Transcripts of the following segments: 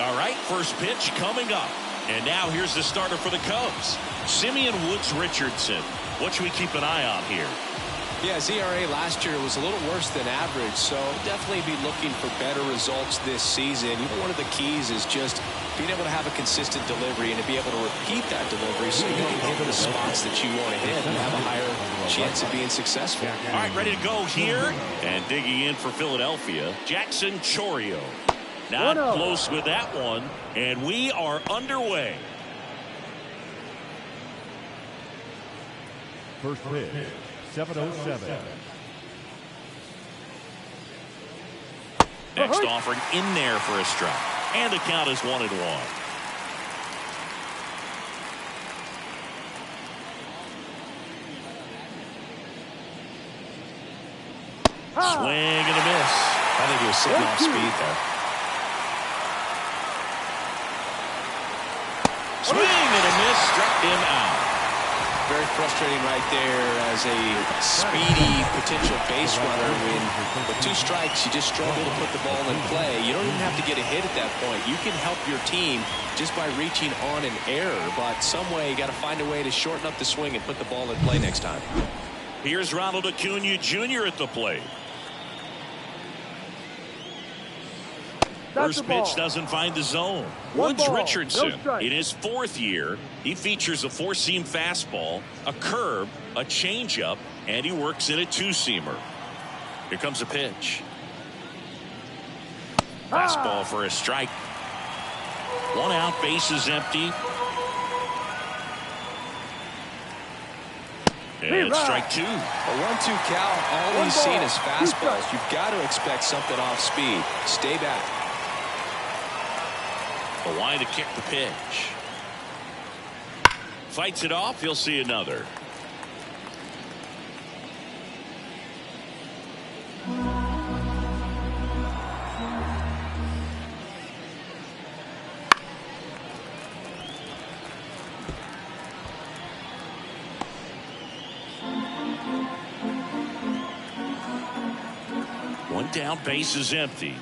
All right, first pitch coming up. And now here's the starter for the Cubs, Simeon Woods-Richardson. What should we keep an eye on here? Yeah, his ERA last year was a little worse than average, so definitely be looking for better results this season. You know, one of the keys is just being able to have a consistent delivery and to be able to repeat that delivery so you can hit the spots that you want to hit and have a higher chance of being successful. All right, ready to go here. And digging in for Philadelphia, Jackson Chourio. Not close with that one, and we are underway. First pitch, 7:07. Next offering in there for a strike. And the count is 1-1. Swing and a miss. I think he was sitting off speed there. Swing and a miss, struck him out. Very frustrating right there as a speedy potential base runner. When with 2 strikes, you just struggle to put the ball in play. You don't even have to get a hit at that point. You can help your team just by reaching on an error, but some way you got to find a way to shorten up the swing and put the ball in play next time. Here's Ronald Acuna Jr. at the plate. First pitch doesn't find the zone. Woods-Richardson, in his 4th year, he features a 4-seam fastball, a curve, a changeup, and he works in a 2-seamer. Here comes a pitch. Fastball for a strike. 1 out, bases empty. And strike 2. A 1-2 count, all he's seen is fastballs. You've got to expect something off speed. Stay back. The line to kick the pitch. Fights it off. He'll see another. One down, base is empty.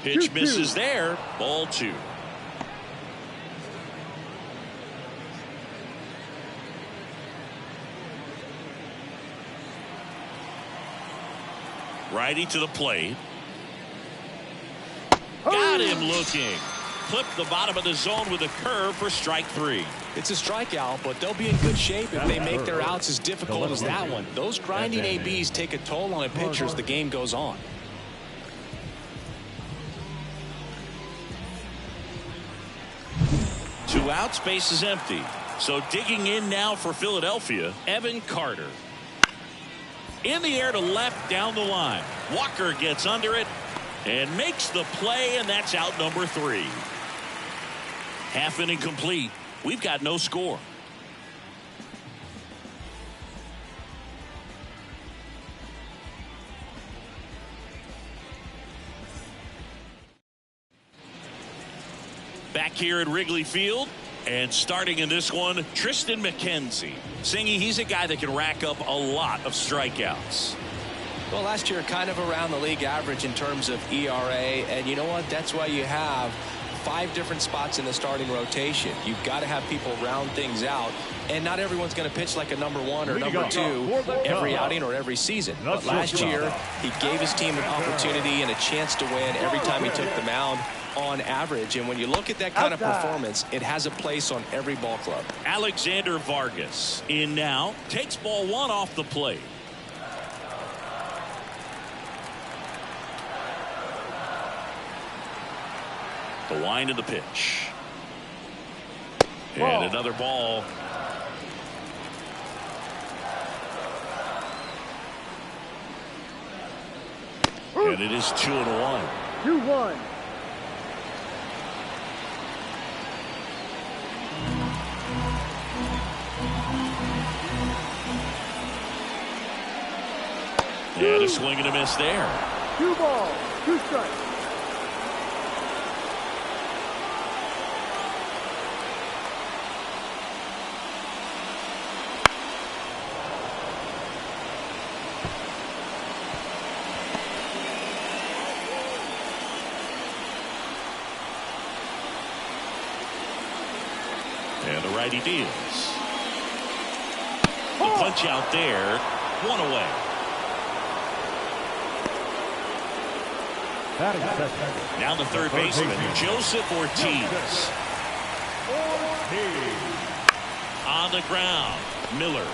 Pitch misses there. Ball 2. Righty to the plate. Got him looking. Clipped the bottom of the zone with a curve for strike 3. It's a strikeout, but they'll be in good shape if they make their outs as difficult as that one. Those grinding ABs take a toll on a pitcher as the game goes on. Two outs, base is empty. So digging in now for Philadelphia, Evan Carter. In the air to left, down the line. Walker gets under it and makes the play, and that's out number 3. Half inning complete. We've got no score. Back here at Wrigley Field, and starting in this one, Tristan McKenzie. Singy, he's a guy that can rack up a lot of strikeouts. Well, last year kind of around the league average in terms of ERA, and you know what? That's why you have 5 different spots in the starting rotation. You've got to have people round things out, and not everyone's going to pitch like a number 1 or number 2 every outing or every season. But last year, he gave his team an opportunity and a chance to win every time he took the mound on average. And when you look at that kind of performance, it has a place on every ball club. Alexander Vargas in now, takes ball 1 off the plate. The wind of the pitch. And another ball. And it is 2-1. 2-1. And a swing and a miss there. 2 balls, 2 strikes. The righty deals. The punch out there. One away. Now the third baseman, Joseph Ortiz. On the ground, Miller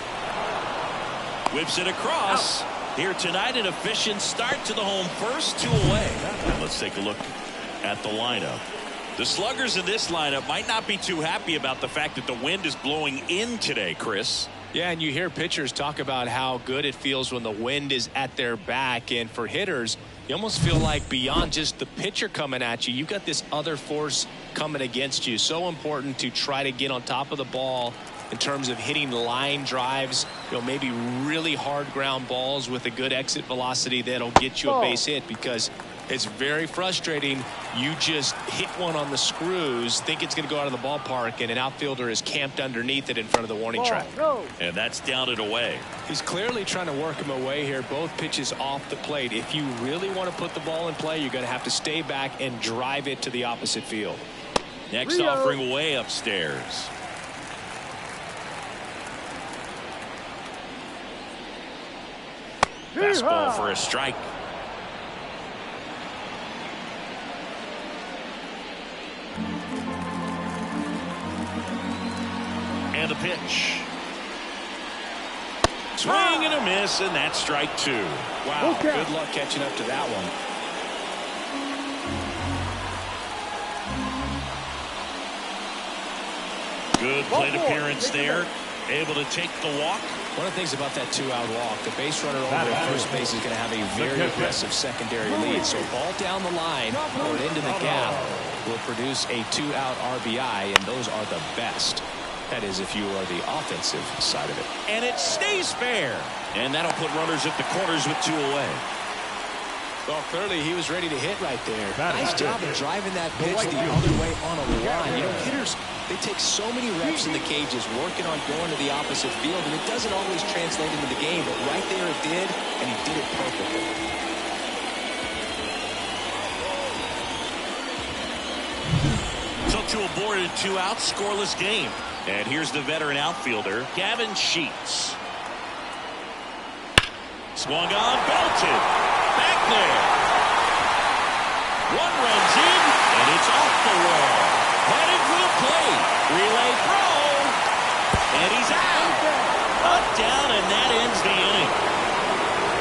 whips it across. Here tonight, an efficient start to the home first, 2 away. And let's take a look at the lineup. The sluggers in this lineup might not be too happy about the fact that the wind is blowing in today, Chris. Yeah, and you hear pitchers talk about how good it feels when the wind is at their back. And for hitters, you almost feel like beyond just the pitcher coming at you, you've got this other force coming against you. So important to try to get on top of the ball in terms of hitting line drives, maybe really hard ground balls with a good exit velocity that'll get you a base hit, because it's very frustrating. You just hit one on the screws, think it's going to go out of the ballpark, and an outfielder is camped underneath it in front of the warning track. And that's down and away. He's clearly trying to work him away here. Both pitches off the plate. If you really want to put the ball in play, you're going to have to stay back and drive it to the opposite field. Next offering way upstairs. Fastball for a strike. And the pitch. Swing and a miss, and that's strike 2. Wow, good luck catching up to that one. Good plate appearance there. Able to take the walk. One of the things about that 2-out walk, the base runner over at first base is going to have a very aggressive secondary lead. So ball down the line or into the gap will produce a 2-out RBI, and those are the best. That is, if you are the offensive side of it. And it stays fair. And that'll put runners at the corners with 2 away. Well, clearly he was ready to hit right there. Nice job of driving that pitch the other way on a line. Hitters, they take so many reps in the cages working on going to the opposite field, and it doesn't always translate into the game, but right there it did, and he did it perfectly. So to a boarded 2-out scoreless game. And here's the veteran outfielder, Gavin Sheets. Swung on, belted. Back there. One runs in, and it's off the wall. Headed for the plate. Relay throw. And he's out. Up, down, and that ends the inning.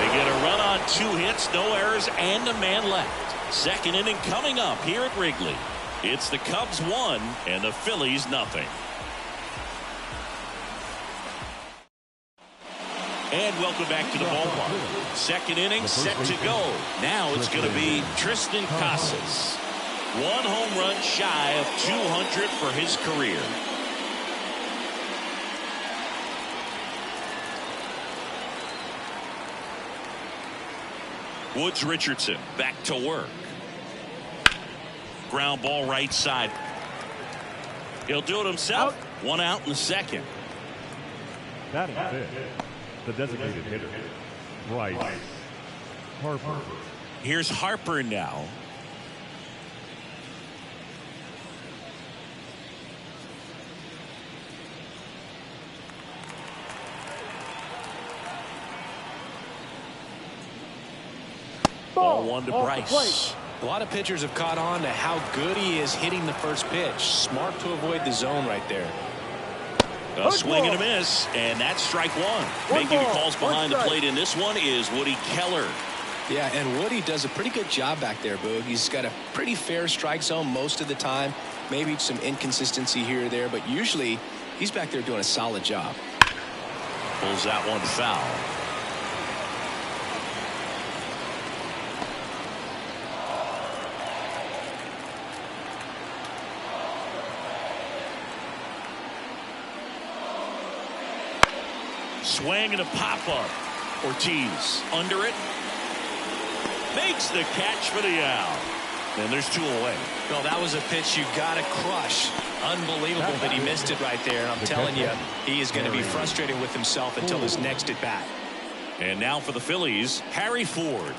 They get a run on 2 hits, no errors, and a man left. Second inning coming up here at Wrigley. It's the Cubs 1 and the Phillies nothing. And welcome back to the ballpark. Second inning set to go. Now it's going to be Tristan Casas. 1 home run shy of 200 for his career. Woods Richardson back to work. Ground ball right side. He'll do it himself. 1 out in the second. Batting fifth, the designated hitter, Bryce Harper. Here's Harper now. Ball 1 to Bryce. A lot of pitchers have caught on to how good he is hitting the first pitch. Smart to avoid the zone right there. A swing and a miss, and that's strike 1. Making the calls behind the plate in this one is Woody Keller. Yeah, and Woody does a pretty good job back there, Boog. He's got a pretty fair strike zone most of the time. Maybe some inconsistency here or there, but usually he's back there doing a solid job. Pulls that one foul. Swing and a pop-up. Ortiz under it. Makes the catch for the out. And there's 2 away. Well, that was a pitch you got to crush. Unbelievable that he missed it right there. And I'm telling you, he is going to be frustrated with himself until his next at bat. And now for the Phillies, Harry Ford.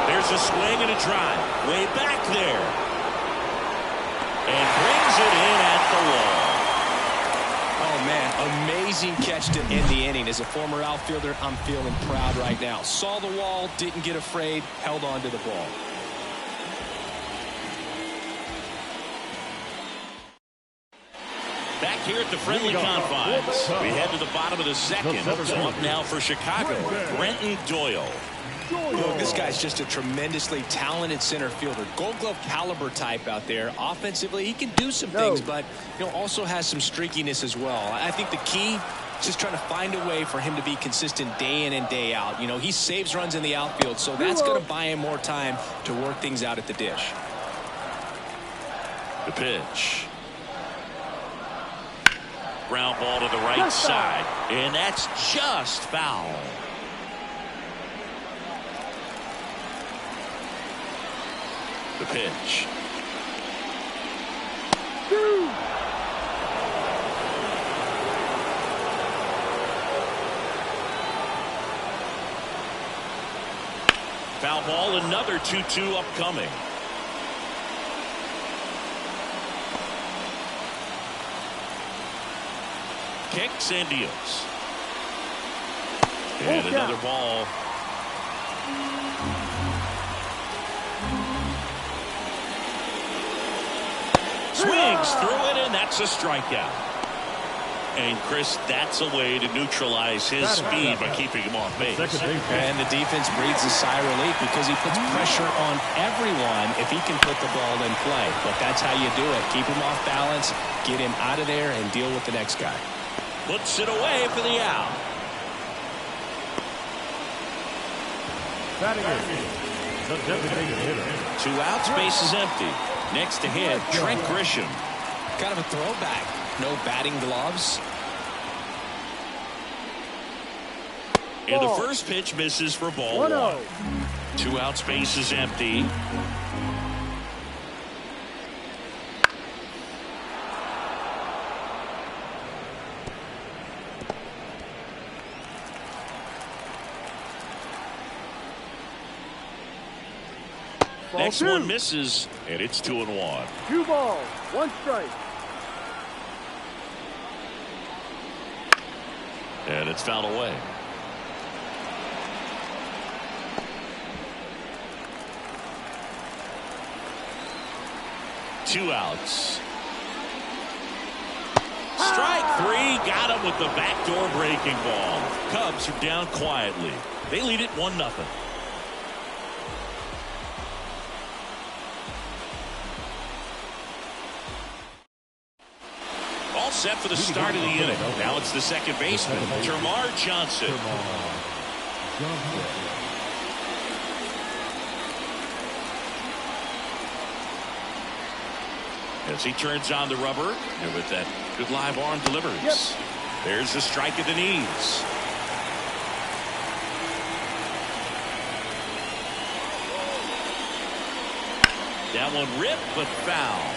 There's Takes a swing and a drive. Way back there. And brings it in at the wall. Oh, man, amazing catch to end the inning. As a former outfielder, I'm feeling proud right now. Saw the wall, didn't get afraid, held on to the ball. Back here at the friendly confines. We head to the bottom of the second. So up now for Chicago, Brenton Doyle. Look, this guy's just a tremendously talented center fielder. Gold Glove caliber type out there. Offensively, he can do some things, but also has some streakiness as well. I think the key is just trying to find a way for him to be consistent day in and day out. He saves runs in the outfield, so that's going to buy him more time to work things out at the dish. The pitch. Ground ball to the right side, and that's just foul. The pitch. Foul ball, another 2-2 upcoming. Kicks and deals. And another ball. Swings through it, and that's a strikeout. And Chris, that's a way to neutralize his speed by keeping him off base. And the defense breathes a sigh of relief because he puts pressure on everyone if he can put the ball in play. But that's how you do it. Keep him off balance, get him out of there, and deal with the next guy. Puts it away for the out. The designated hitter. 2 outs, base is empty. Next to hit, Trent Grisham. Kind of a throwback. No batting gloves. And the first pitch misses for ball 1. 2 outs, base is empty. Next one misses, and it's 2-1. 2 balls, 1 strike. And it's fouled away. Two outs. Strike 3, got him with the backdoor breaking ball. Cubs are down quietly. They lead it 1-0. Set for the start of the inning. Now it's the second baseman, Termarr Johnson. As he turns on the rubber, and with that good live arm delivers. There's the strike at the knees. That one ripped, but foul.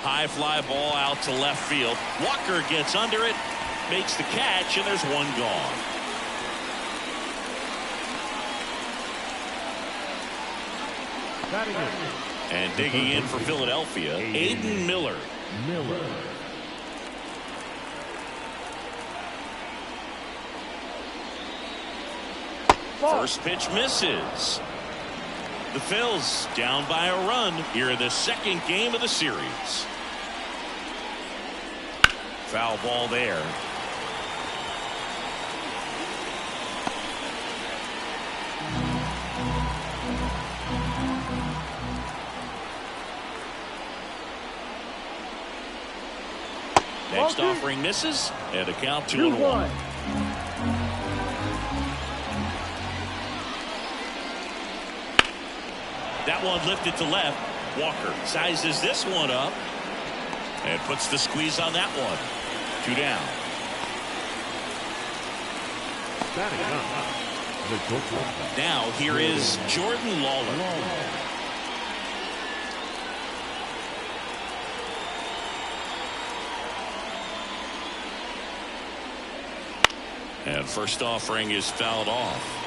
High fly ball out to left field. Walker gets under it, makes the catch, and there's 1 gone. And digging in for Philadelphia, Aiden Miller. First pitch misses. The Phillies down by a run here in the second game of the series. Foul ball there. Next offering misses, and a count 2-1. That one lifted to left. Walker sizes this one up and puts the squeeze on that one. 2 down. Now here is Jordan Lawler. And first offering is fouled off.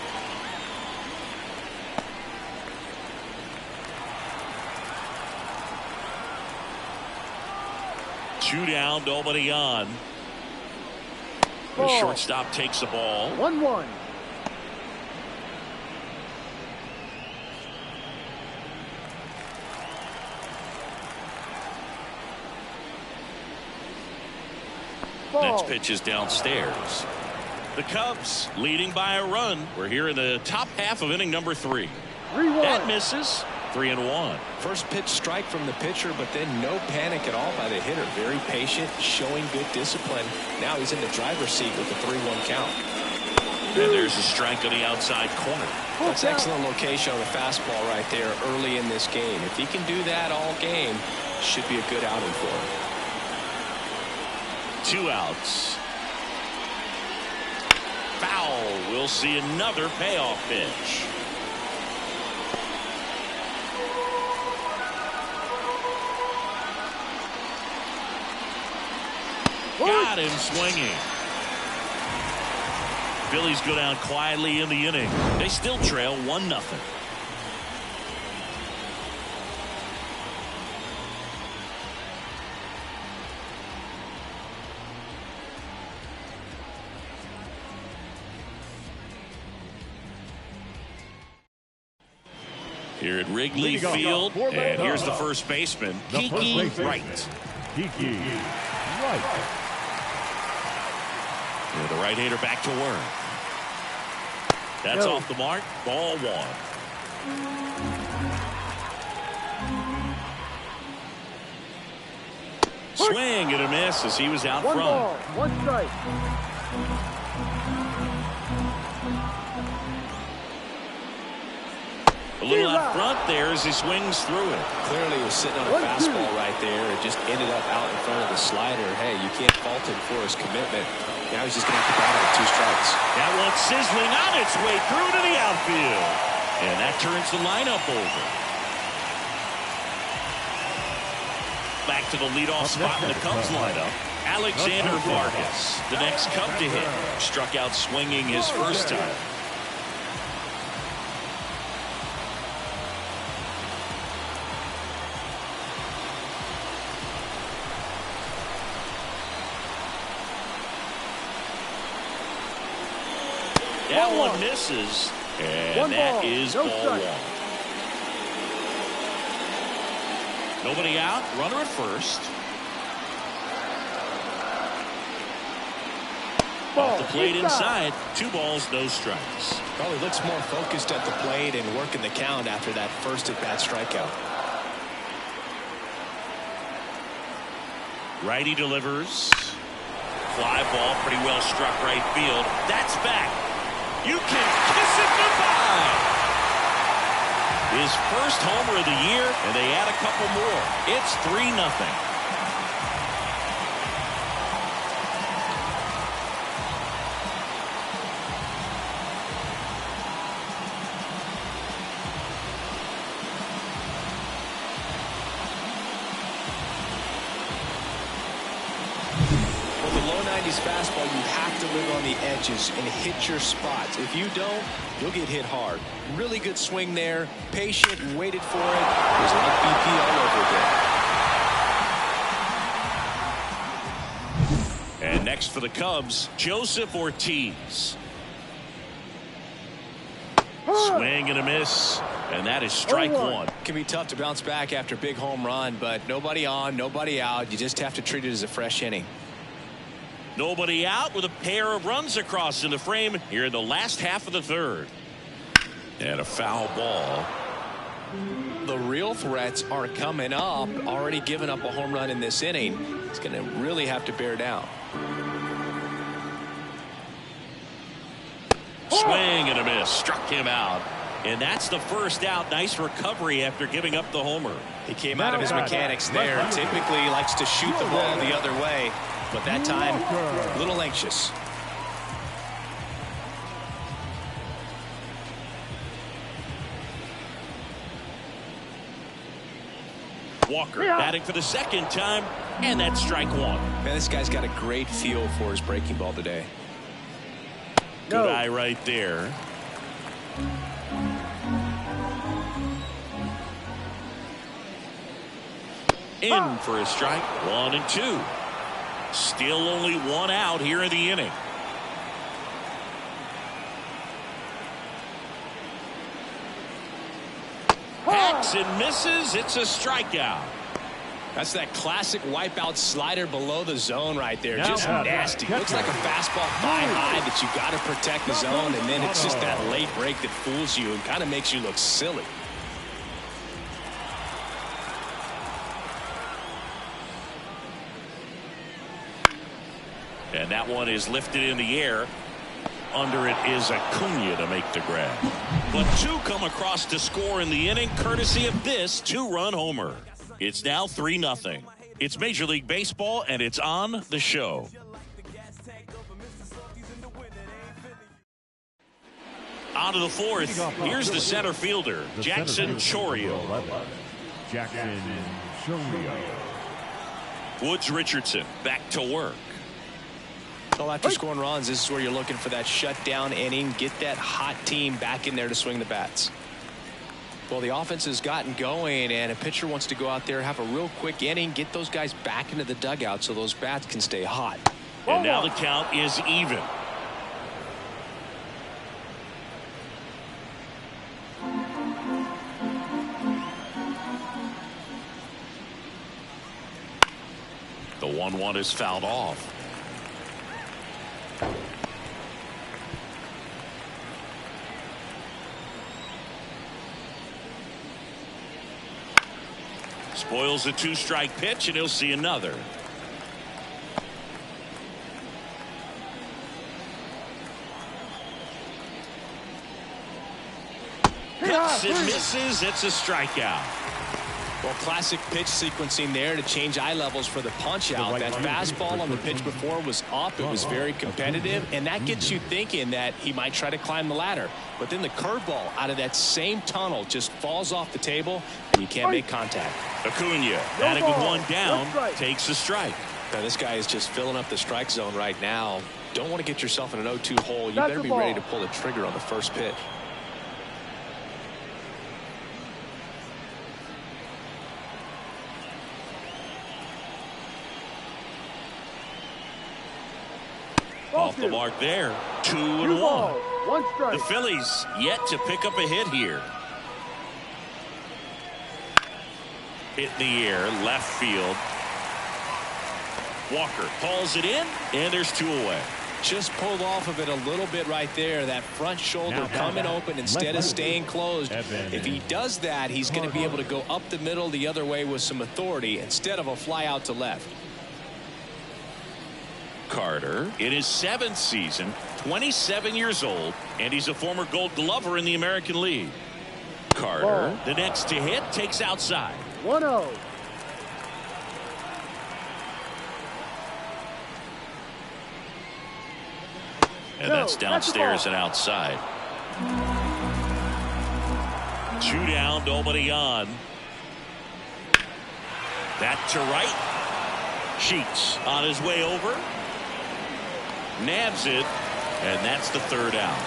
Two down, nobody on. The shortstop takes the ball. 1-1. Next pitch is downstairs. The Cubs leading by a run. We're here in the top half of inning number 3. 3-1. That misses. 3-1. First pitch strike from the pitcher, but then no panic at all by the hitter. Very patient, showing good discipline. Now he's in the driver's seat with the 3-1 count. And there's a strike on the outside corner. That's excellent location on the fastball right there early in this game. If he can do that all game, should be a good outing for him. 2 outs. Foul. We'll see another payoff pitch. Got him swinging. Phillies go down quietly in the inning. They still trail 1-0. Here at Wrigley Field, and here's the first baseman, Kiki Wright. Kiki Wright. The right-hander back to work. That's off the mark. Ball 1. Swing and a miss as he was out front. 1 ball, 1 strike. A little out front there as he swings through it. Clearly he was sitting on a fastball right there. It just ended up out in front of the slider. Hey, you can't fault him for his commitment. Now he's just going to have to bat with 2 strikes. That one sizzling on its way through to the outfield. And that turns the lineup over. Back to the leadoff spot in the Cubs lineup. Alexander Vargas, the next Cub to hit. Struck out swinging his first time. That one misses, and that is ball 1. Nobody out, runner at first. Off the plate inside, 2 balls, no strikes. Probably looks more focused at the plate and working the count after that first at-bat strikeout. Righty delivers. Fly ball, pretty well struck right field. That's back. You can kiss it goodbye. His first homer of the year, and they add a couple more. It's 3-0. Fastball, you have to live on the edges and hit your spots. If you don't, you'll get hit hard. Really good swing there. Patient, waited for it. It was like BP all over again. And next for the Cubs, Joseph Ortiz. Swing and a miss. And that is strike 1. Can be tough to bounce back after a big home run, but nobody on, nobody out. You just have to treat it as a fresh inning. Nobody out with a pair of runs across in the frame here in the last half of the 3rd. And a foul ball. The real threats are coming up. Already given up a home run in this inning. It's going to really have to bear down. Swing and a miss. Struck him out. And that's the first out. Nice recovery after giving up the homer. He came out of his mechanics there. Typically he likes to shoot the ball the other way. But that time, a little anxious. Walker batting for the second time, and that's strike 1. Man, this guy's got a great feel for his breaking ball today. Good eye right there. In for a strike. 1-2. Still only one out here in the inning. Hacks and misses. It's a strikeout. That's that classic wipeout slider below the zone right there. Just nasty. Looks like a fastball thigh high that you got to protect the zone, and then it's just that late break that fools you and kind of makes you look silly. And that one is lifted in the air. Under it is Acuna to make the grab. But two come across to score in the inning, courtesy of this two-run homer. It's now 3-0. It's Major League Baseball, and it's on the show. On to the fourth. Here's the center fielder, Jackson Chourio. Jackson Chourio. Woods Richardson back to work. So after scoring runs, this is where you're looking for that shutdown inning. Get that hot team back in there to swing the bats. Well, the offense has gotten going, and a pitcher wants to go out there, have a real quick inning, get those guys back into the dugout so those bats can stay hot. And now the count is even. The 1-1 is fouled off. Spoils a two-strike pitch, and he'll see another. Hits and misses. It's a strikeout. Well, classic pitch sequencing there to change eye levels for the punch out. That fastball on the pitch before was up. It was very competitive, and that gets you thinking that he might try to climb the ladder. But then the curveball out of that same tunnel just falls off the table, and you can't make contact. Acuna, batting with one down, takes a strike. Now, this guy is just filling up the strike zone right now. Don't want to get yourself in an 0-2 hole. You better be ready to pull the trigger on the first pitch. Off the mark there. 2-1. One strike. The Phillies yet to pick up a hit here. Hit in the air, left field. Walker hauls it in, and there's two away. Just pulled off of it a little bit right there. That front shoulder coming open instead of staying closed. If he does that, he's going to be able to go up the middle the other way with some authority instead of a fly out to left. Carter in his 7th season, 27 years old, and he's a former Gold Glover in the American League. Carter, the next to hit, takes outside. 1-0. And that's downstairs and outside. 2 down, nobody on. That to right. Sheets on his way over. Nabs it, and that's the 3rd out.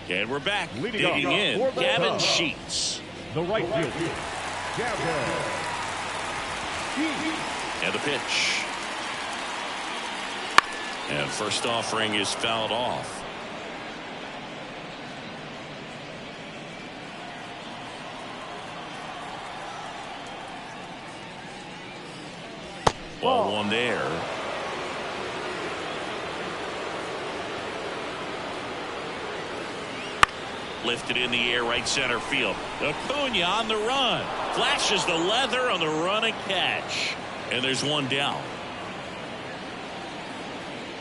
And we're back. Digging in, Gavin Sheets. The right fielder, Gavin Sheets. And the pitch. And first offering is fouled off. Ball one there. Lifted in the air, right center field. Acuna on the run. Flashes the leather on the run and catch. And there's one down.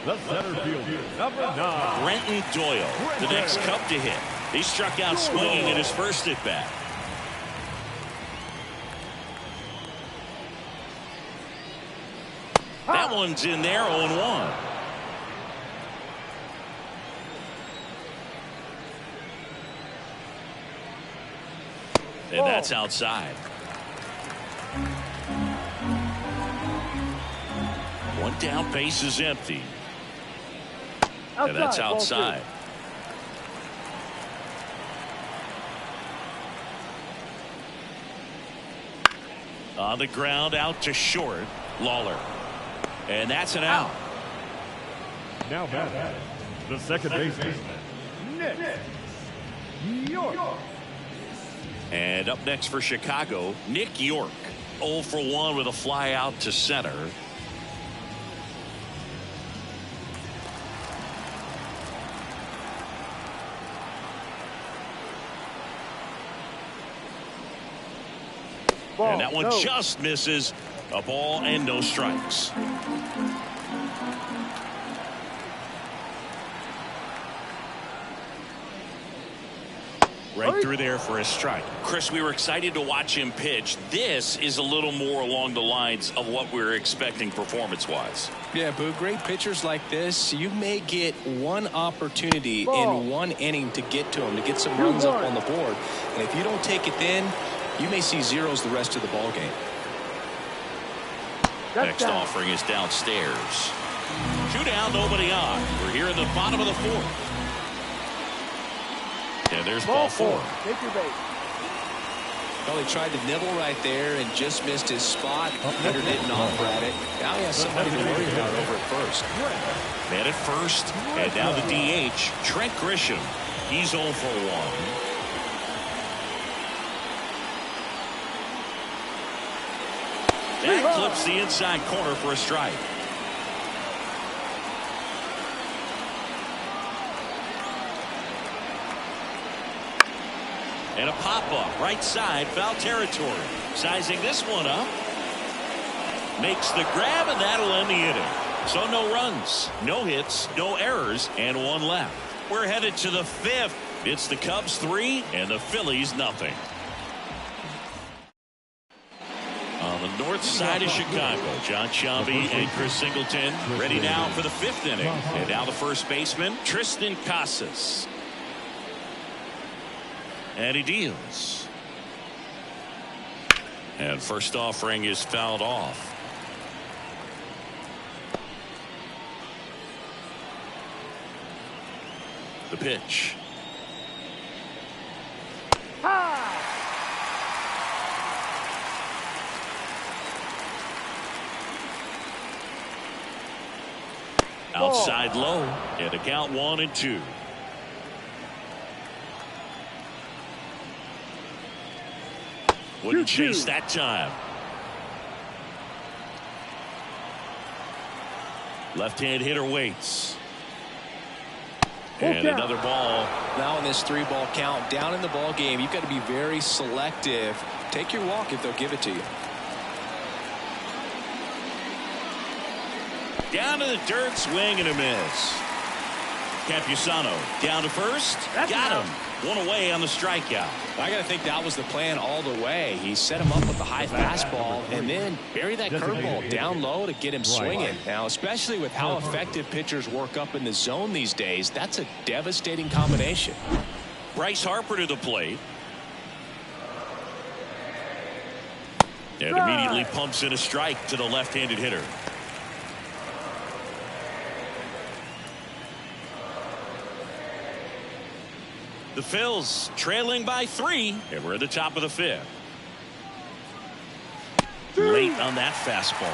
The center fielder, number 9. Brenton Doyle, the next Cub to hit. He struck out swinging in his first at bat. That one's in there, 0-1. And that's outside. One down, base is empty. And that's outside. On the ground, out to short. Lawler. And that's an out. Now back, the second baseman, Nick York. And up next for Chicago, Nick York. 0 for 1 with a fly out to center. Ball, and that one just misses. A ball and no strikes. Right through there for a strike. Chris, we were excited to watch him pitch. This is a little more along the lines of what we were expecting performance-wise. Yeah, Boo, great pitchers like this, you may get one opportunity in one inning to get to them, to get some runs up on the board. And if you don't take it then, you may see zeros the rest of the ball game. Next offering is downstairs. 2 down, nobody on. We're here in the bottom of the 4th. And there's ball 4. Take your base. Well, he tried to nibble right there and just missed his spot. Hitter didn't offer at it. Now he has somebody to worry about over at first. Man at first, and now the DH, Trent Grisham. He's 0 for 1. That clips the inside corner for a strike. And a pop-up, right side, foul territory. Sizing this one up. Makes the grab, and that'll end the inning. So no runs, no hits, no errors, and 1 left. We're headed to the 5th. It's the Cubs 3 and the Phillies nothing. On the north side of Chicago, John Sciambi and Chris Singleton ready now for the 5th inning. And now the first baseman, Tristan Casas. And he deals. And first offering is fouled off. The pitch. Outside low, and a count 1-2. Wouldn't chase that time. Left-hand hitter waits. And another ball. Now in this 3-ball count, down in the ball game, you've got to be very selective. Take your walk if they'll give it to you. Down to the dirt, swing and a miss. Campusano down to first. Got him. 1 away on the strikeout. I got to think that was the plan all the way. He set him up with the high fastball and then bury that curveball down low to get him swinging. Now, especially with how effective pitchers work up in the zone these days, that's a devastating combination. Bryce Harper to the plate. And immediately pumps in a strike to the left-handed hitter. The Phils trailing by 3, and we're at the top of the 5th. Late on that fastball.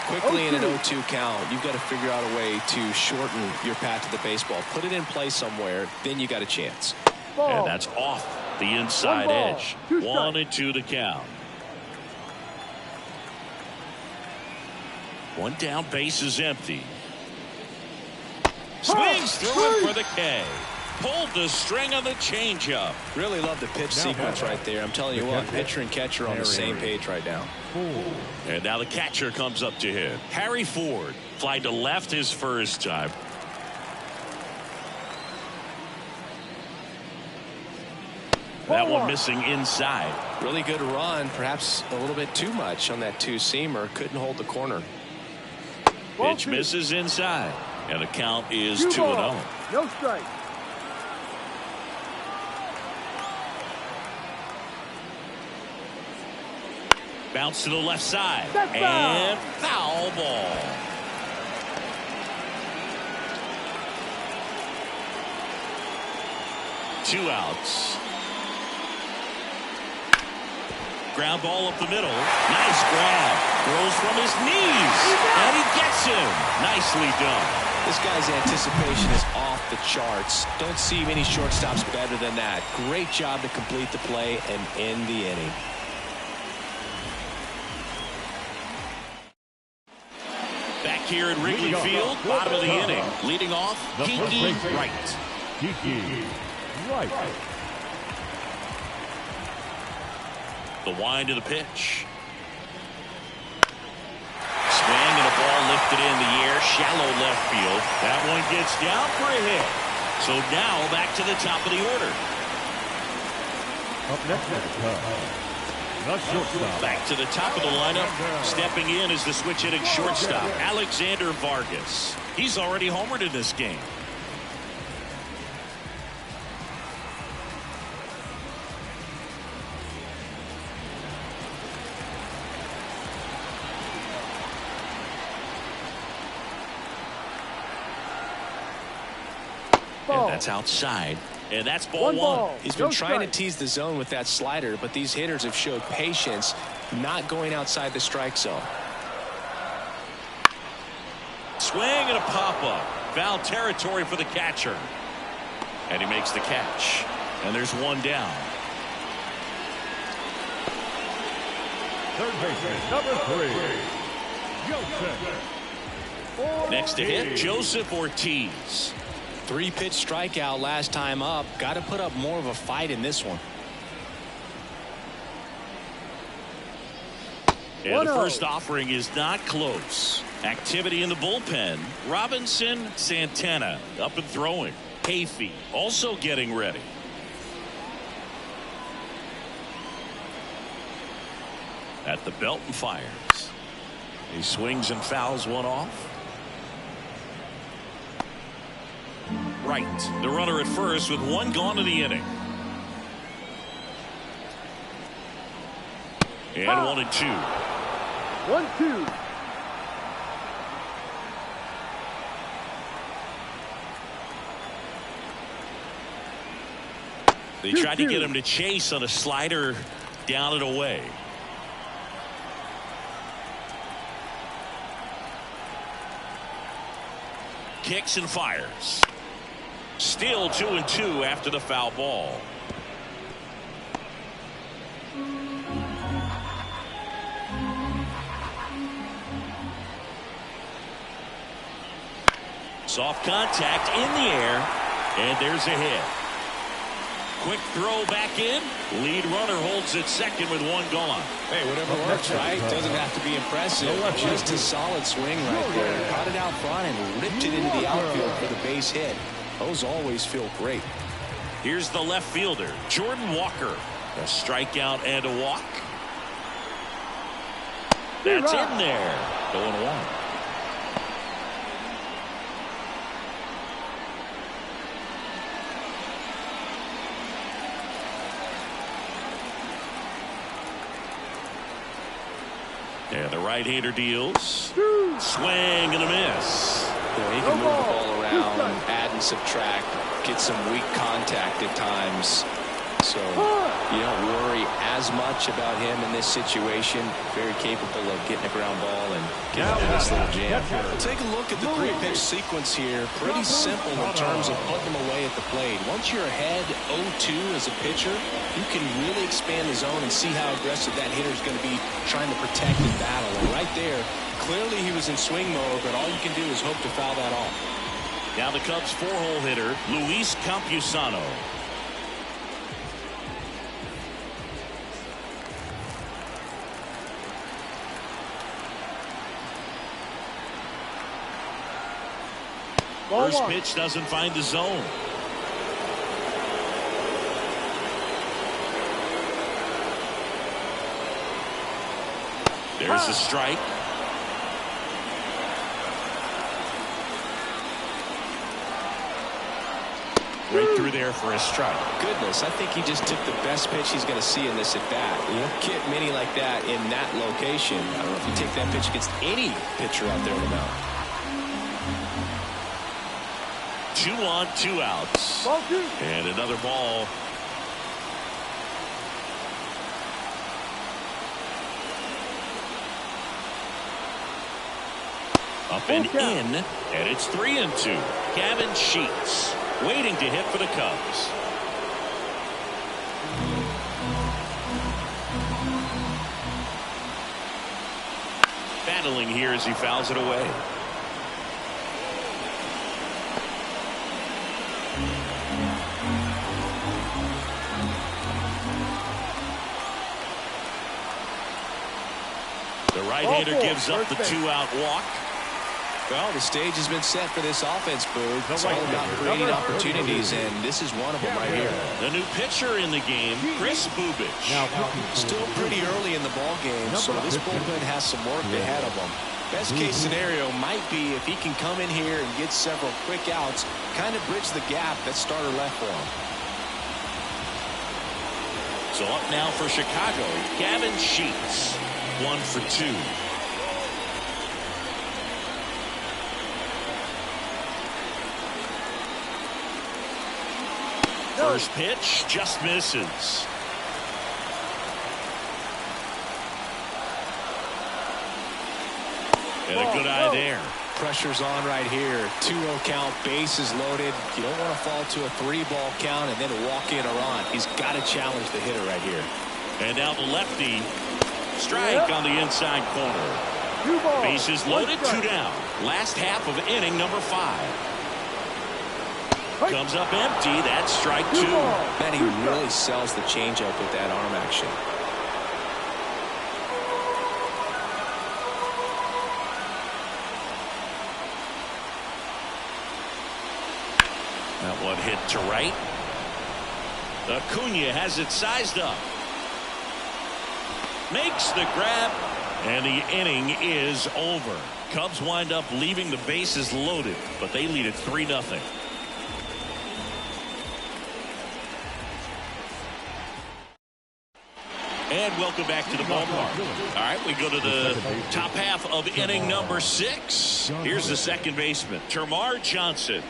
Quickly in an 0-2 count, you've got to figure out a way to shorten your path to the baseball. Put it in play somewhere, then you got a chance. And that's off the inside edge. 1-2 to count. 1 down, base is empty. Swings through it for the K. Pulled the string on the changeup. Really love the pitch sequence right there. I'm telling you what, pitcher and catcher on the same page right now. And now the catcher comes up to hit. Harry Ford fly to left his first time. That one missing inside. Really good run, perhaps a little bit too much on that 2-seamer. Couldn't hold the corner. Pitch misses inside. And the count is 2-0. No strike. Bounce to the left side. That's and foul ball. Two outs. Ground ball up the middle. Nice grab. Throws from his knees. And he gets him. Nicely done. This guy's anticipation is off the charts. Don't see many shortstops better than that. Great job to complete the play and end the inning. Back here at Wrigley Field, bottom of the inning. Leading off, Kiki Wright. Kiki Wright. The wind of the pitch. Swing and a ball lifted in the air, shallow left field. That one gets down for a hit. So now back to the top of the order. Up next the shortstop. Back to the top of the lineup. Stepping in is the switch hitting shortstop, Alexander Vargas. He's already homered in this game. And that's outside. And that's ball one. He's been trying to tease the zone with that slider, but these hitters have showed patience, not going outside the strike zone. Swing and a pop-up. Foul territory for the catcher. And he makes the catch. And there's one down. Third baseman, number 3, Joseph. Next to hit, Joseph Ortiz. 3-pitch strikeout last time up. Got to put up more of a fight in this one. And the first offering is not close. Activity in the bullpen. Robinson Santana up and throwing. Hayfie also getting ready. At the belt and fires. He swings and fouls one off. Right, the runner at first with one gone to the inning. And 1-2. 1-2. They tried to get him to chase on a slider down and away. Kicks and fires. Still 2-2 after the foul ball. Soft contact in the air, and there's a hit. Quick throw back in. Lead runner holds it second with one gone. Hey, whatever works, right? Doesn't have to be impressive. Just a solid swing right there. Caught it out front and ripped it into the outfield for the base hit. Those always feel great. Here's the left fielder, Jordan Walker. A strikeout and a walk. That's in there. 0-1. And the right-hander deals. Swing and a miss. Yeah, he can move the ball around, add and subtract, get some weak contact at times. So you don't worry as much about him in this situation. Very capable of getting a ground ball and getting out of this little jam. Well, take a look at the 3-pitch sequence here. Pretty simple in terms of putting them away at the plate. Once you're ahead 0-2 as a pitcher, you can really expand the zone and see how aggressive that hitter is going to be trying to protect and battle. And right there, clearly he was in swing mode, but all you can do is hope to foul that off. Now the Cubs 4-hole hitter, Luis Campusano. First pitch doesn't find the zone. There's a strike. Right through there for a strike. Goodness, I think he just took the best pitch he's going to see in this at bat. You don't get many like that in that location. I don't know if you take that pitch against any pitcher out there in the mound. 2 on, 2 outs. Ball 2. And another ball. Up and in, and it's 3-2. Gavin Sheets waiting to hit for the Cubs. Battling here as he fouls it away. The right-hander gives up the 2-out walk. Well, the stage has been set for this offense, Boog. It's all about creating opportunities, and this is one of them right here. The new pitcher in the game, Chris Bubich. Still pretty early in the ball game, so this bullpen has some work ahead of them. Best case scenario might be if he can come in here and get several quick outs, kind of bridge the gap that starter left for him. So up now for Chicago, Gavin Sheets, 1 for 2. First pitch just misses. And a good eye there. Pressure's on right here. 2-0 count, bases loaded. You don't want to fall to a 3-ball count and then walk in or on. He's got to challenge the hitter right here. And now the lefty. Strike on the inside corner. 2 balls. Bases loaded, 2 down. Last half of inning number 5. Comes up empty. That's strike 2. Man, he really sells the changeup with that arm action. That one hit to right. Acuna has it sized up. Makes the grab. And the inning is over. Cubs wind up leaving the bases loaded, but they lead it 3-0. And welcome back to the ballpark. All right, we go to the top half of inning number 6. Here's the second baseman, Termarr Johnson.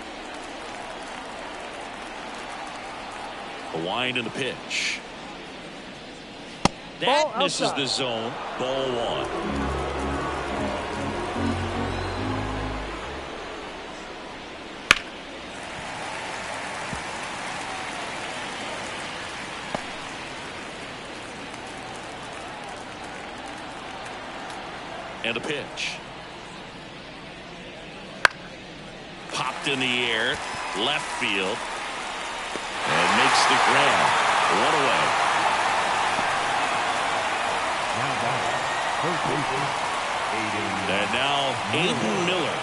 The wind and the pitch. That misses the zone. Ball 1. And a pitch. Popped in the air, left field, and makes the grab. 1 away. And now Aiden Miller.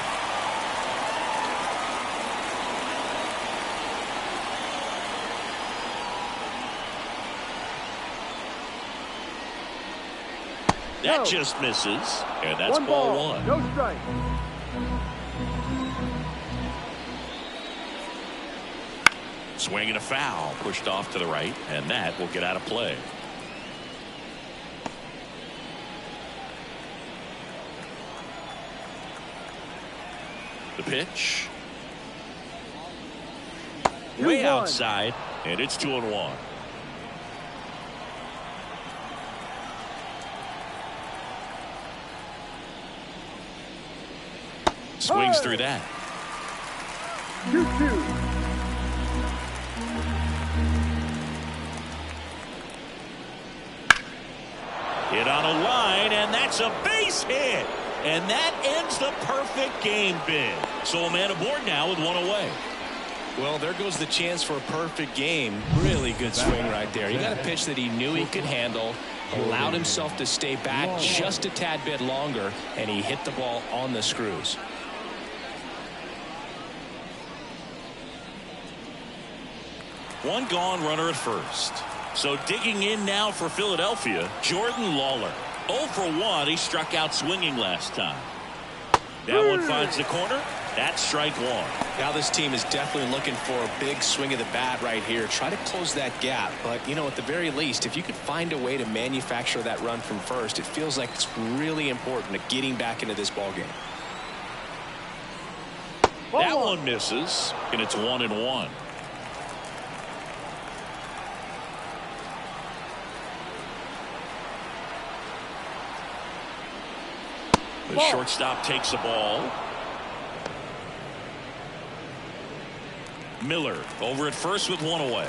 That just misses, and that's ball 1. No strike. Swing and a foul, pushed off to the right, and that will get out of play. The pitch. Way outside, and it's 2-1. Swings through that. 2-2. Hit on a line, and that's a base hit. And that ends the perfect game bid. So a man aboard now with 1 away. Well, there goes the chance for a perfect game. Really good swing right there. He got a pitch that he knew he could handle, allowed himself to stay back just a tad bit longer, and he hit the ball on the screws. One gone, runner at first. So digging in now for Philadelphia, Jordan Lawler. 0 for 1. He struck out swinging last time. That one finds the corner, That's strike one. Now this team is definitely looking for a big swing of the bat right here. Try to close that gap. But, you know, at the very least, if you could find a way to manufacture that run from first, it feels like it's really important to getting back into this ball game. That one misses, and it's 1-1. The shortstop takes the ball. Miller over at first with one away.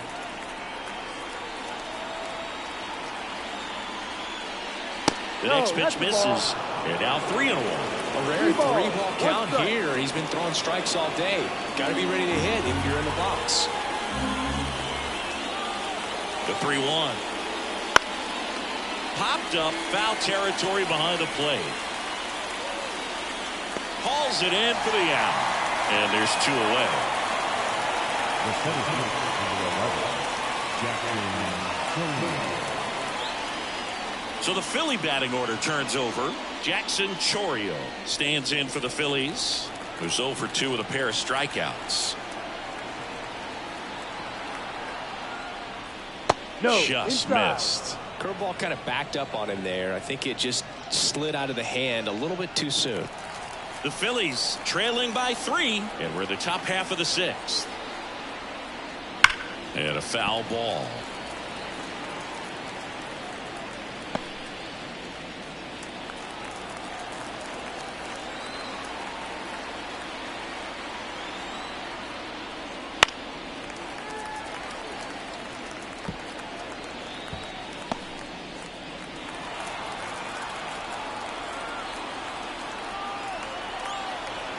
The next pitch misses. And now 3-1. A rare three-ball count here. He's been throwing strikes all day. Got to be ready to hit if you're in the box. The 3-1. Popped up, foul territory behind the plate. Hauls it in for the out. And there's 2 away. The center fielder, number 11, Jackson. So the Philly batting order turns over. Jackson Chourio stands in for the Phillies, who's 0 for 2 with a pair of strikeouts. Just missed. Curveball kind of backed up on him there. I think it just slid out of the hand a little bit too soon. The Phillies trailing by 3, and we're the top half of the 6th. And a foul ball.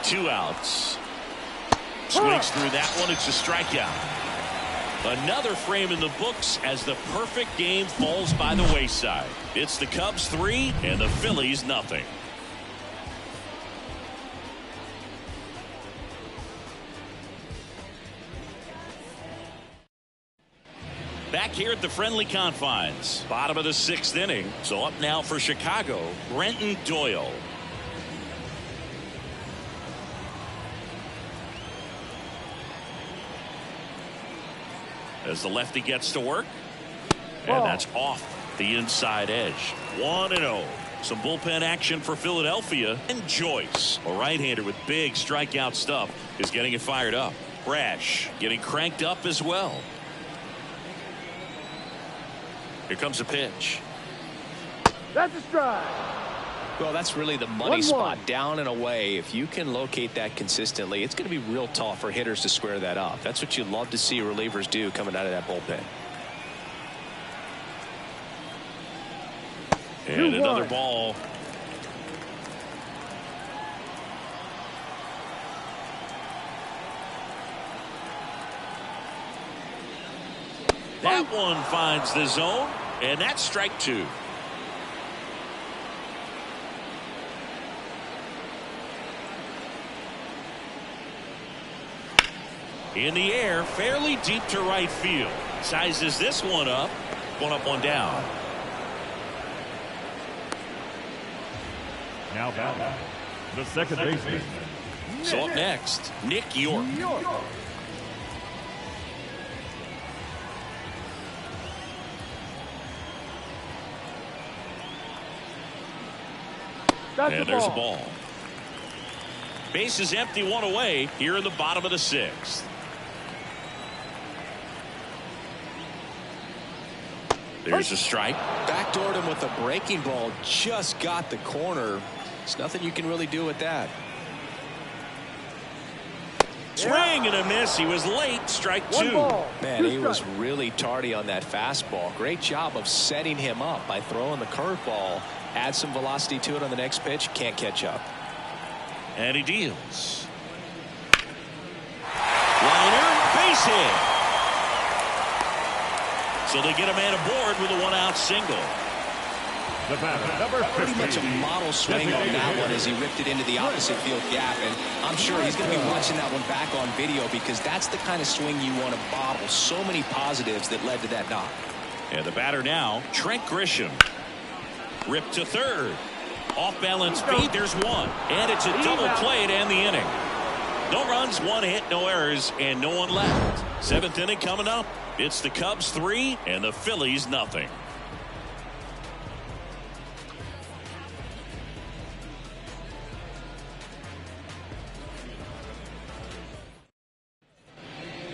Two outs. Swings through that one. It's a strikeout. Another frame in the books as the perfect game falls by the wayside. It's the Cubs 3 and the Phillies nothing. Back here at the friendly confines. Bottom of the 6th inning. So up now for Chicago, Brenton Doyle. As the lefty gets to work. And that's off the inside edge. 1-0. Some bullpen action for Philadelphia. And Joyce, a right-hander with big strikeout stuff, is getting it fired up. Brash getting cranked up as well. Here comes a pitch. That's a strike. Well, that's really the money spot, down and away. If you can locate that consistently, it's going to be real tough for hitters to square that up. That's what you love to see relievers do coming out of that bullpen. And another ball. That one finds the zone, and that's strike 2. In the air, fairly deep to right field. Sizes this one up, one down. Now batting, the second baseman. So up next, Nick York. And there's a ball. Base is empty, 1 away here in the bottom of the 6th. There's a strike. Backdoored him with a breaking ball. Just got the corner. There's nothing you can really do with that. Swing and a miss. He was late. Strike 2. Man, he was really tardy on that fastball. Great job of setting him up by throwing the curveball. Add some velocity to it on the next pitch. Can't catch up. And he deals. Liner, base hit. So they get a man aboard with a 1-out single. The batter, number 15. Pretty much a model swing on that one as he ripped it into the opposite field gap. And I'm sure he's going to be watching that one back on video because that's the kind of swing you want to bottle. So many positives that led to that knock. And the batter now, Trent Grisham. Ripped to third. Off balance feed. There's one. And it's a double play to end the inning. No runs, 1 hit, no errors, and no one left. 7th inning coming up. It's the Cubs 3 and the Phillies nothing.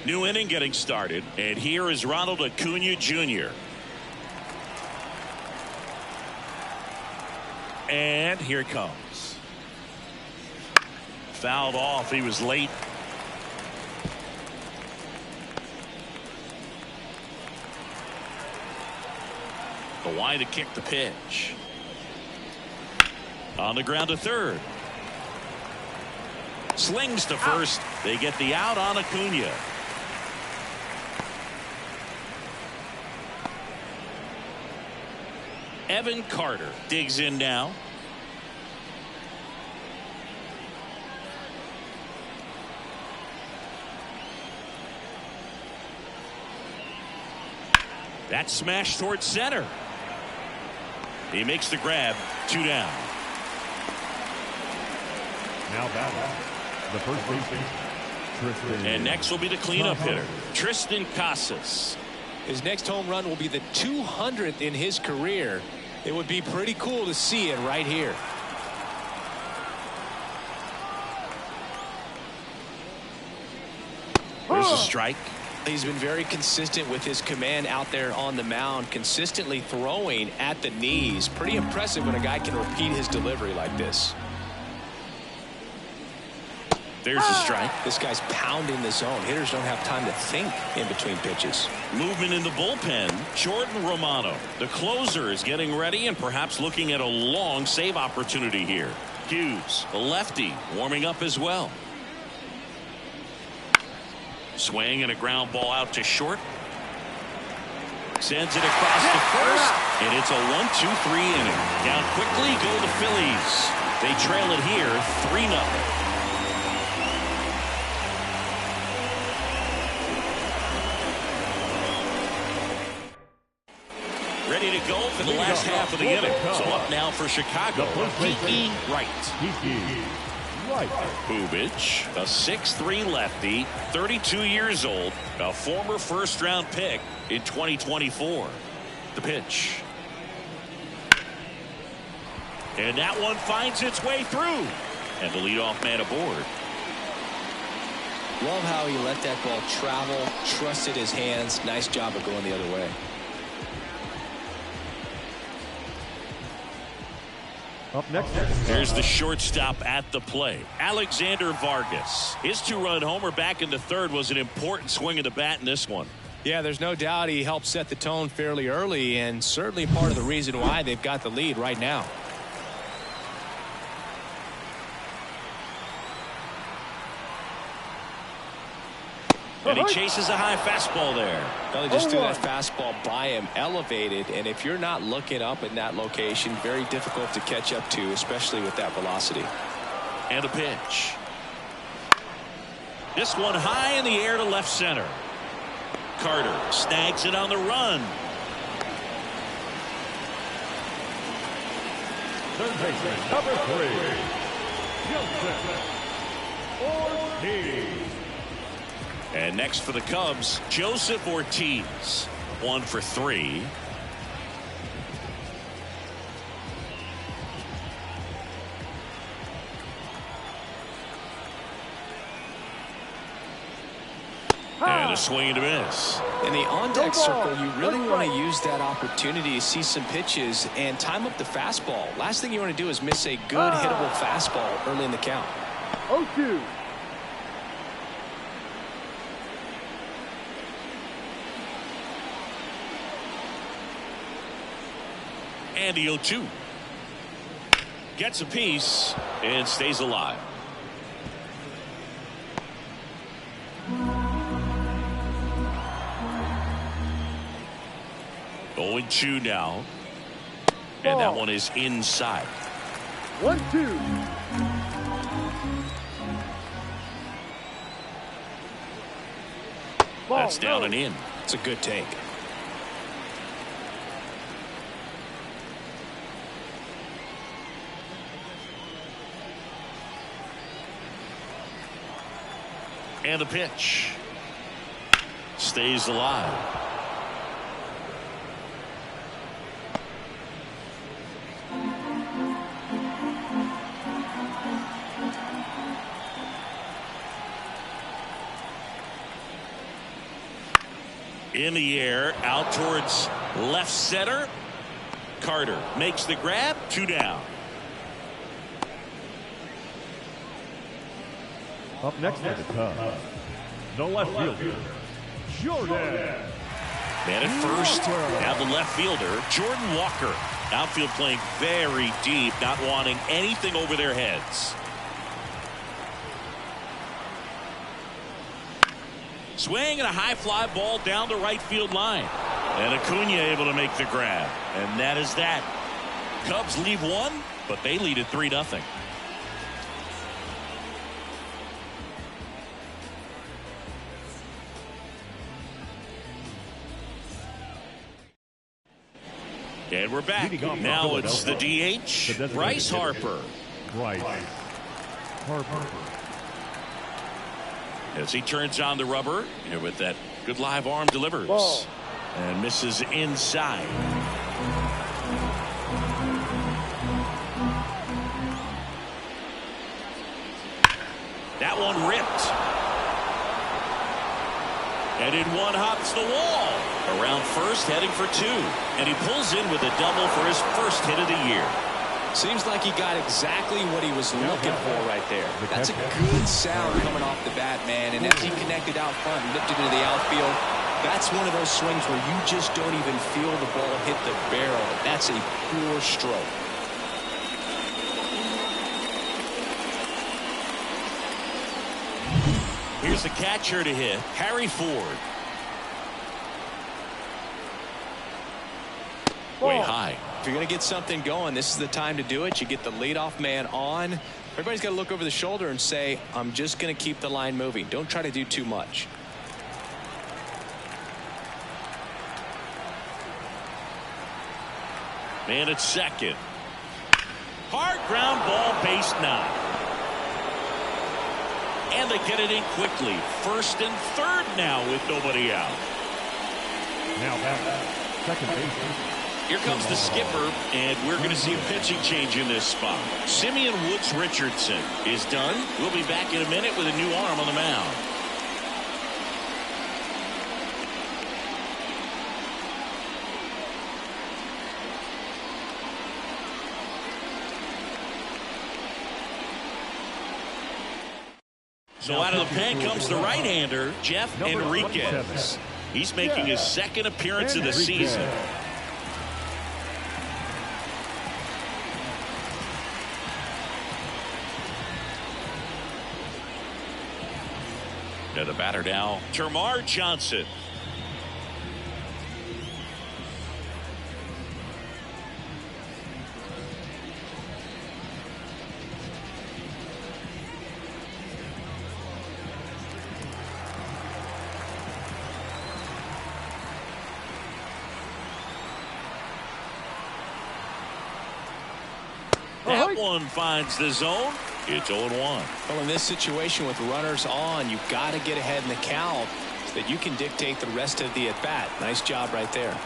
New inning getting started, and here is Ronald Acuna Jr. And here it comes. Fouled off. He was late. The wide to kick the pitch. On the ground to third. Slings to first. They get the out on Acuna. Evan Carter digs in now. That smash towards center. He makes the grab. 2 down. Now batting the first baseman, Tristan. And next will be the cleanup hitter, Tristan Casas. His next home run will be the 200th in his career. It would be pretty cool to see it right here. There's a strike. He's been very consistent with his command out there on the mound, consistently throwing at the knees. Pretty impressive when a guy can repeat his delivery like this. There's a strike. This guy's pounding the zone. Hitters don't have time to think in between pitches. Movement in the bullpen. Jordan Romano, the closer, is getting ready and perhaps looking at a long save opportunity here. Hughes, the lefty, warming up as well. Swing and a ground ball out to short. Sends it across to first, and it's a 1-2-3 inning. Down quickly go the Phillies. They trail it here 3-0. Ready to go for the last half of the inning. So up now for Chicago, Kiki Wright. Right. Bubich, a 6'3" lefty, 32 years old, a former first-round pick in 2024. The pitch. And that one finds its way through. And the leadoff man aboard. Love how he let that ball travel, trusted his hands. Nice job of going the other way. Up next. There's the shortstop at the plate, Alexander Vargas. His 2-run homer back into third was an important swing of the bat in this one. Yeah, there's no doubt he helped set the tone fairly early, and certainly part of the reason why they've got the lead right now. And he chases a high fastball there. Well, he just threw that fastball by him, elevated, and if you're not looking up in that location, very difficult to catch up to, especially with that velocity. And a pitch. This one high in the air to left center. Carter snags it on the run. Third baseman, number 3, Joseph Ortiz. And next for the Cubs, Joseph Ortiz. 1 for 3. And a swing and a miss. In the on-deck circle, you really want to use that opportunity to see some pitches and time up the fastball. Last thing you want to do is miss a good hittable fastball early in the count. 0-2. And the 0-2. Gets a piece and stays alive. 0-2 now. And that one is inside. 1-2. That's down and in. It's a good take. And the pitch stays alive. In the air, out towards left center. Carter makes the grab. 2 down. Up next for the Cubs, the left fielder, Jordan. Man at first, now the left fielder, Jordan Walker. Outfield playing very deep, not wanting anything over their heads. Swing and a high fly ball down the right field line. And Acuna able to make the grab. And that is that. Cubs leave 1, but they lead at 3-0. And we're back. Now it's the DH, Bryce Harper. Bryce Harper. As he turns on the rubber, and with that good live arm delivers. Ball. And misses inside. That one ripped. And in one hops the wall. Around first, heading for 2. And he pulls in with a double for his first hit of the year. Seems like he got exactly what he was looking for right there. That's a good sound coming off the bat, man. And as he connected out front and lifted into the outfield, that's one of those swings where you just don't even feel the ball hit the barrel. That's a pure stroke. Here's the catcher to hit, Harry Ford. Way high. If you're going to get something going, this is the time to do it. You get the leadoff man on. Everybody's got to look over the shoulder and say, I'm just going to keep the line moving. Don't try to do too much. Man at second. Hard ground ball, base 9. And they get it in quickly. First and third now with nobody out. Now back, second base. Here comes the skipper, and we're going to see a pitching change in this spot. Simeon Woods Richardson is done. We'll be back in a minute with a new arm on the mound. So out of the pen comes the right-hander, Jeff Enriquez. He's making his second appearance of the season. And the batter now, Termarr Johnson. That one finds the zone. It's 0-1. Well, in this situation with runners on, you've got to get ahead in the count so that you can dictate the rest of the at-bat. Nice job right there.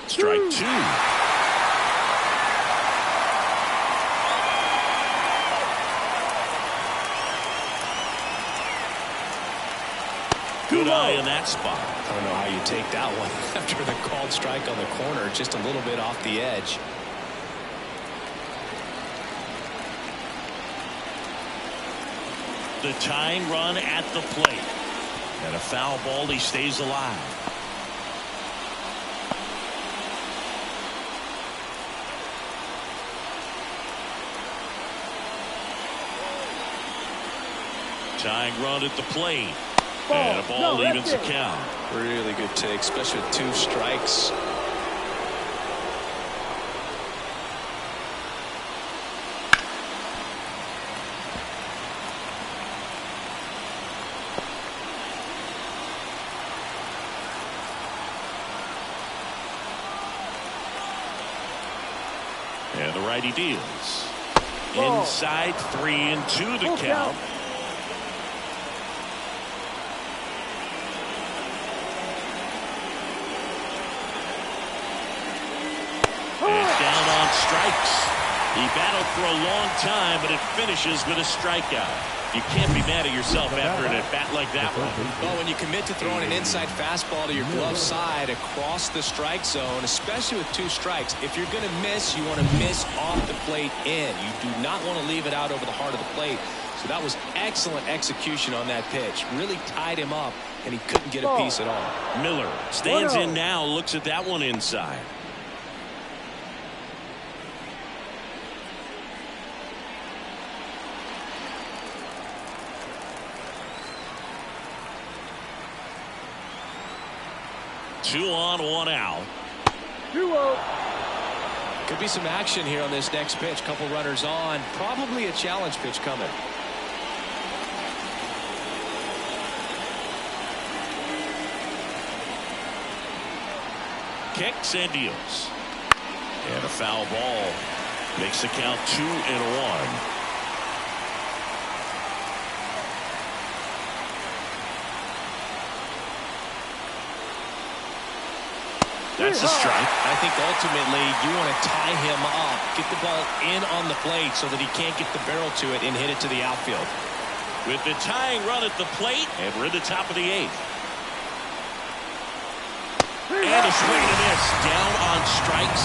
Strike 2. Good eye in that spot. I don't know how you take that one after the called strike on the corner, just a little bit off the edge. The tying run at the plate. And a foul ball, he stays alive. Tying run at the plate. And a ball evens the count. Really good take, especially with 2 strikes. And the righty deals. Inside 3-2 the count. And down on strikes. He battled for a long time, but it finishes with a strikeout. You can't be mad at yourself after an at-bat like that one. Well, when you commit to throwing an inside fastball to your glove side across the strike zone, especially with 2 strikes, if you're going to miss, you want to miss off the plate in. You do not want to leave it out over the heart of the plate. So that was excellent execution on that pitch. Really tied him up, and he couldn't get a piece at all. Miller stands in now, looks at that one inside. Two on, 1 out. 2-0. Could be some action here on this next pitch. Couple runners on. Probably a challenge pitch coming. Kicks and deals. And a foul ball. Makes the count 2-1. That's a strike. I think ultimately you want to tie him up, get the ball in on the plate so that he can't get the barrel to it and hit it to the outfield. With the tying run at the plate, and we're at the top of the 8th. And a swing and a miss. Down on strikes,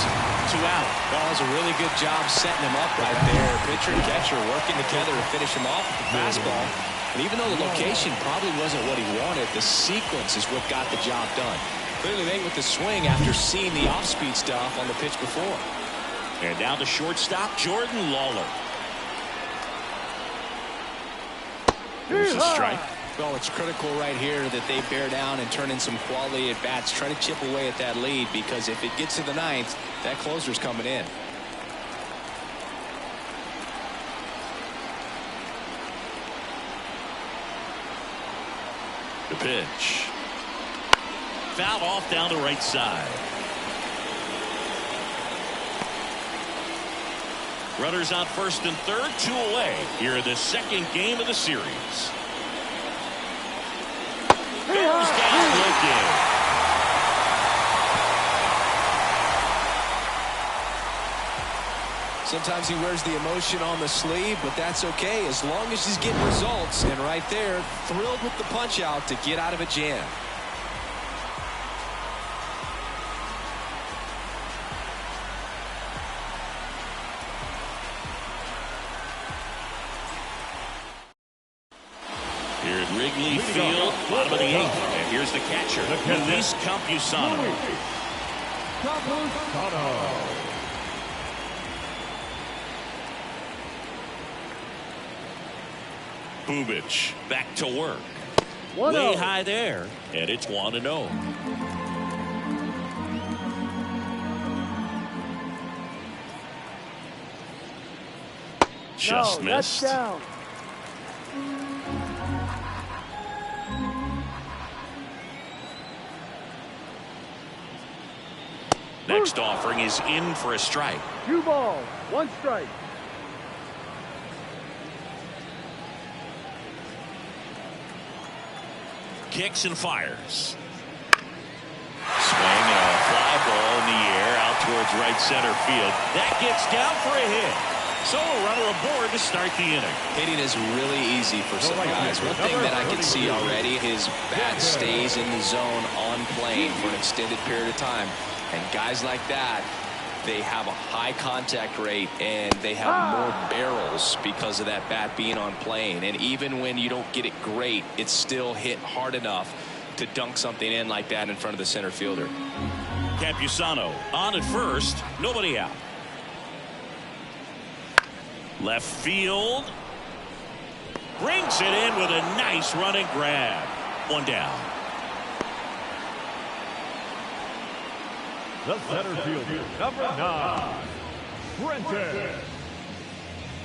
2 out. Well, that was a really good job setting him up right there. Pitcher and catcher working together to finish him off with the fastball. And even though the location probably wasn't what he wanted, the sequence is what got the job done. Clearly late with the swing after seeing the off-speed stuff on the pitch before. And now the shortstop, Jordan Lawler. Here's a strike. Well, it's critical right here that they bear down and turn in some quality at bats. Try to chip away at that lead, because if it gets to the 9th, that closer's coming in. The pitch. Foul off down the right side. Runners on first and third, 2 away. Here in the second game of the series. Goes down looking. Sometimes he wears the emotion on the sleeve, but that's okay as long as he's getting results. And right there, thrilled with the punch out to get out of a jam. Here at Wrigley Field, bottom of the 8th. And here's the catcher, Luis Campusano. Bubich back to work. Way high there, and it's 1-0. Just missed. That's down. Next offering is in for a strike. 2 balls, 1 strike. Kicks and fires. Swing and a fly ball in the air out towards right center field. That gets down for a hit. So a runner aboard to start the inning. Hitting is really easy for some guys. One thing that I can see already, his bat stays in the zone on plane for an extended period of time. And guys like that, they have a high contact rate and they have more barrels because of that bat being on plane. And even when you don't get it great, it's still hit hard enough to dunk something in like that in front of the center fielder. Campusano on at first, nobody out. Left field. Brings it in with a nice running grab. 1 down. The center fielder, number 9, Brenton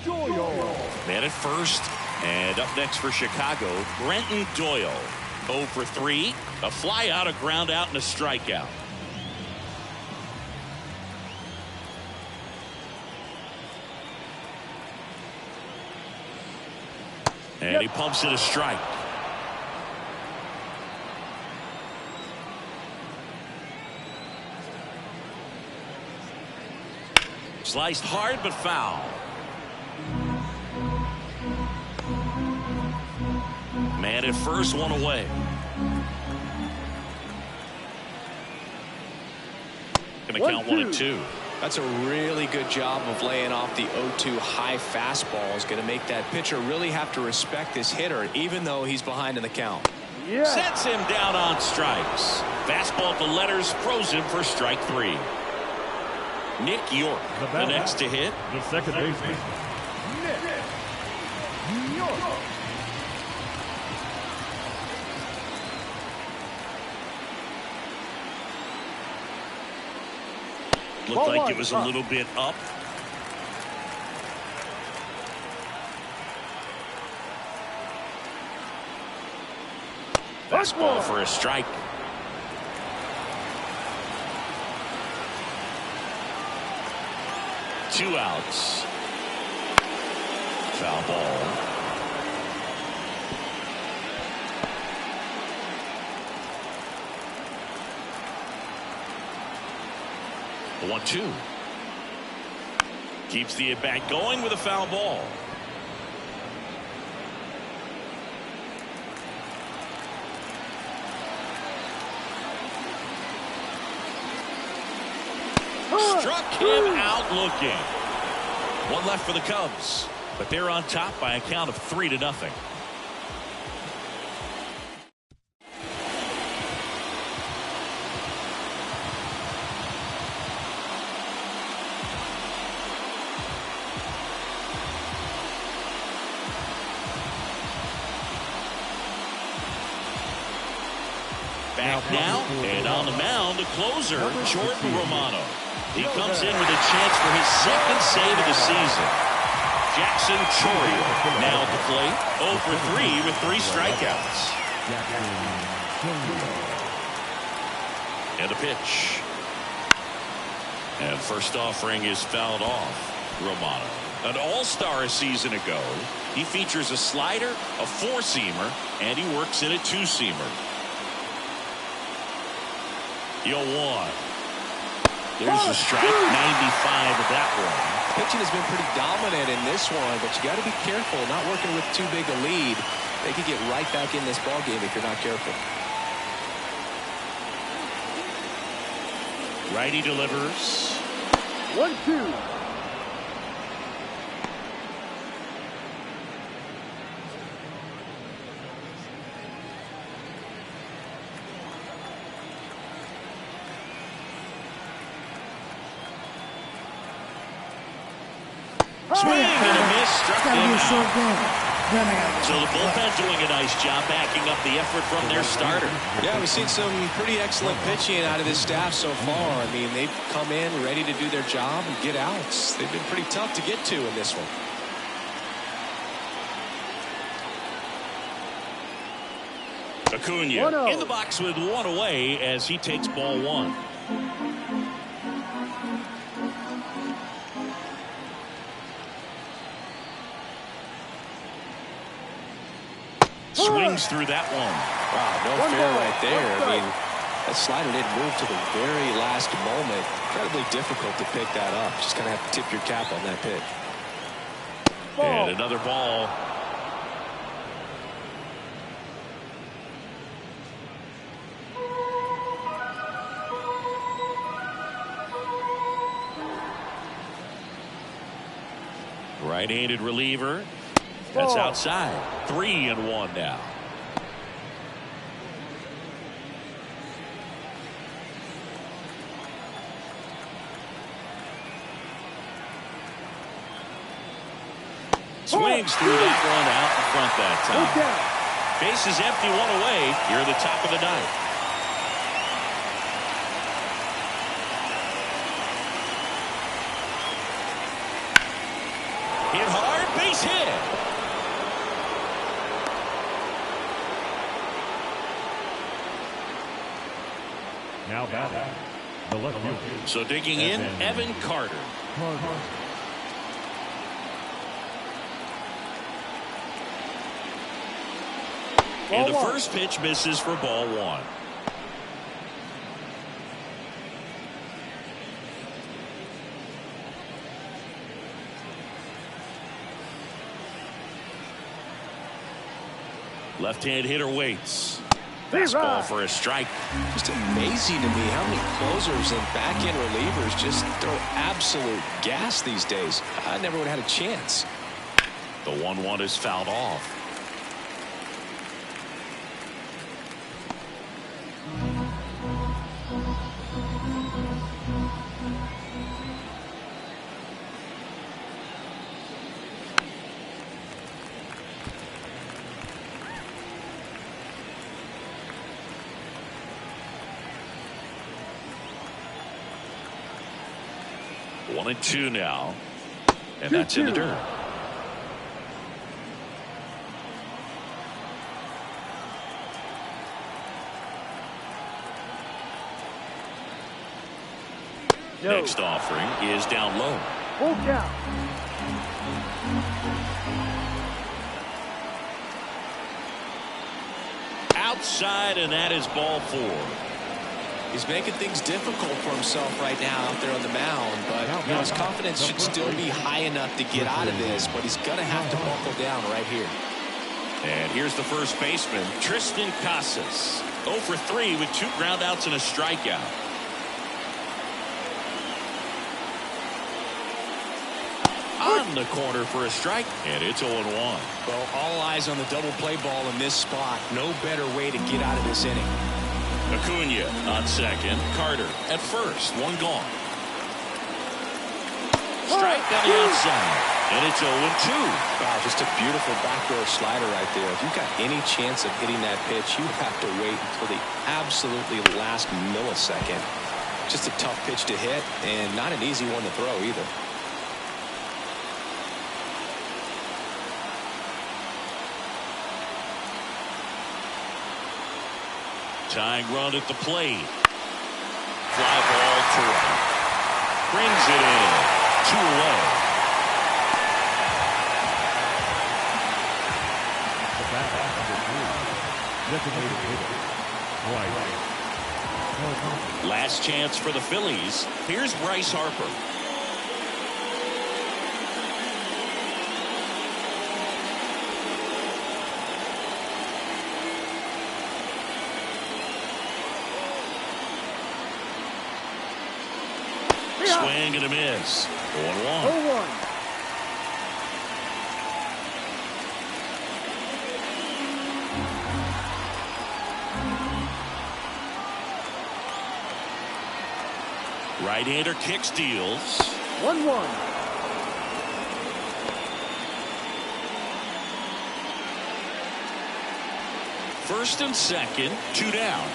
Doyle. Man at first, and up next for Chicago, Brenton Doyle. 0 for 3, a fly out, a ground out, and a strikeout. And he pumps it a strike. Sliced hard but foul. Man at first, one away. Going to count 1-2. That's a really good job of laying off the 0-2 high fastball. Is going to make that pitcher really have to respect this hitter, even though he's behind in the count. Yeah. Sets him down on strikes. Fastball to letters, throws him for strike 3. Nick York, the next to hit. The second baseman, Nick York. Looked like it was a little bit up. Fastball for a strike. Two outs. Foul ball. The 1-2. Keeps the at-bat going with a foul ball. Struck him out looking. One left for the Cubs, but they're on top by a count of 3-0. Back now, and on the mound, the closer, Jordan Romano. He comes in with a chance for his second save of the season. Jackson Chourio now at the plate, 0 for 3 with 3 strikeouts. And a pitch. And first offering is fouled off. Romano, an all-star a season ago. He features a slider, a 4-seamer, and he works in a 2-seamer. 0-1. There's a strike, 95 of that one. Pitching has been pretty dominant in this one, but you got to be careful not working with too big a lead. They could get right back in this ballgame if you're not careful. Righty delivers. 1-2. Swing and a miss, struck him out. So the bullpen doing a nice job backing up the effort from their starter. Yeah, we've seen some pretty excellent pitching out of this staff so far. I mean, they've come in ready to do their job and get outs. They've been pretty tough to get to in this one. Acuna in the box with one away as he takes ball 1. Swings through that one. Wow, no fair right there. I mean, that slider didn't move to the very last moment. Incredibly difficult to pick that up. Just kind of have to tip your cap on that pitch. And another ball. Right-handed reliever. That's outside. 3-1 now. Swings through that one out in front that time. Base is empty, one away here at the top of the ninth. Hit hard, base hit. Now batting, the left fielder. So digging in, Evan Carter. And the Ball first pitch misses for ball one. Left-hand hitter waits. Fastball for a strike. Just amazing to me how many closers and back-end relievers just throw absolute gas these days. I never would have had a chance. The 1-1 is fouled off. One and two now, and that's in the dirt. No. Next offering is down low. Full count. Outside, and that is ball four. He's making things difficult for himself right now out there on the mound, but you know, his confidence should still be high enough to get out of this, but he's going to have to buckle down right here. And here's the first baseman, Tristan Casas. 0 for 3 with 2 groundouts and a strikeout. On the corner for a strike, and it's 0-1. Well, all eyes on the double play ball in this spot. No better way to get out of this inning. Acuna on second. Carter at first. One gone. Strike on the outside. And it's 0-2. Wow, just a beautiful backdoor slider right there. If you've got any chance of hitting that pitch, you have to wait until the absolutely last millisecond. Just a tough pitch to hit, and not an easy one to throw either. Tying run at the plate. Fly ball to right. Brings it in. 2 away. The batter, number 3, designated hitter, Bryce. Last chance for the Phillies. Here's Bryce Harper. Swing and a miss. 1-1. 0-1. Right-hander kick steals. 1-1. First and second, 2 down.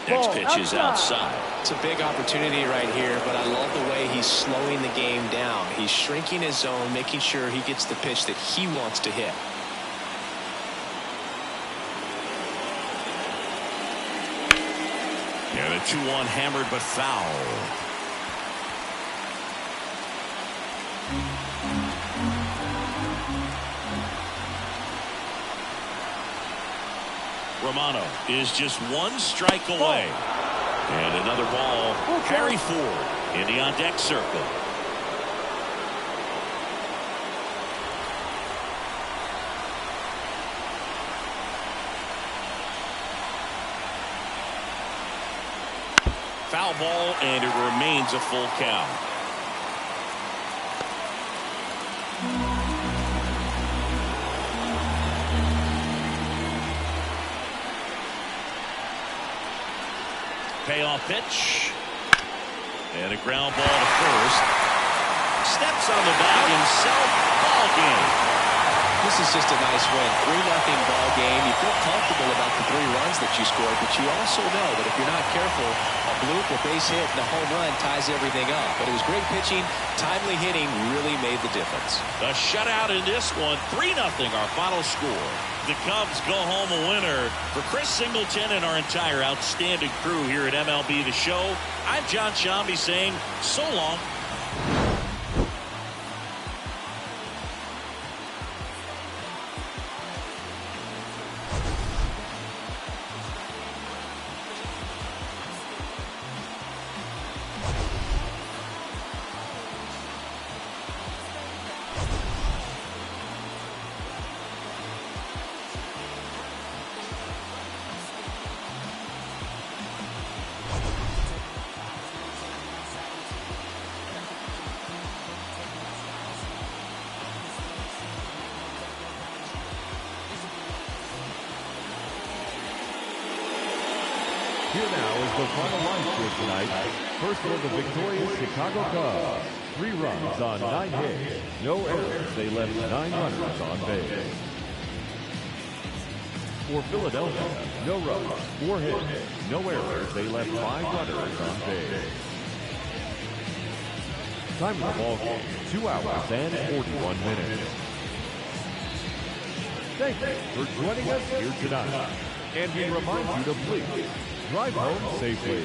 Next pitch is outside. It's a big opportunity right here, but I love the way he's slowing the game down. He's shrinking his zone, making sure he gets the pitch that he wants to hit. And a 2-1 hammered but foul. Romano is just 1 strike away. And another ball. Harry Ford in the on-deck circle. Foul ball, and it remains a full count. Payoff pitch. And a ground ball to first. Steps on the bag himself. Ball game. This is just a nice win. 3-0 ball game. You feel comfortable about the 3 runs that you scored, but you also know that if you're not careful, a bloop, a base hit, and a home run ties everything up. But it was great pitching. Timely hitting really made the difference. A shutout in this one. 3-0 our final score. The Cubs go home a winner. For Chris Singleton and our entire outstanding crew here at MLB The Show, I'm John Shambi saying so long. Here now is the final line score tonight. First for the victorious Chicago Cubs. 3 runs on 9 hits. No errors. They left 9 runners on base. For Philadelphia, no runs, 4 hits. No errors. They left 5 runners on base. Time of the ball game, 2 hours and 41 minutes. Thank you for joining us here tonight. And we remind you to please drive home safely.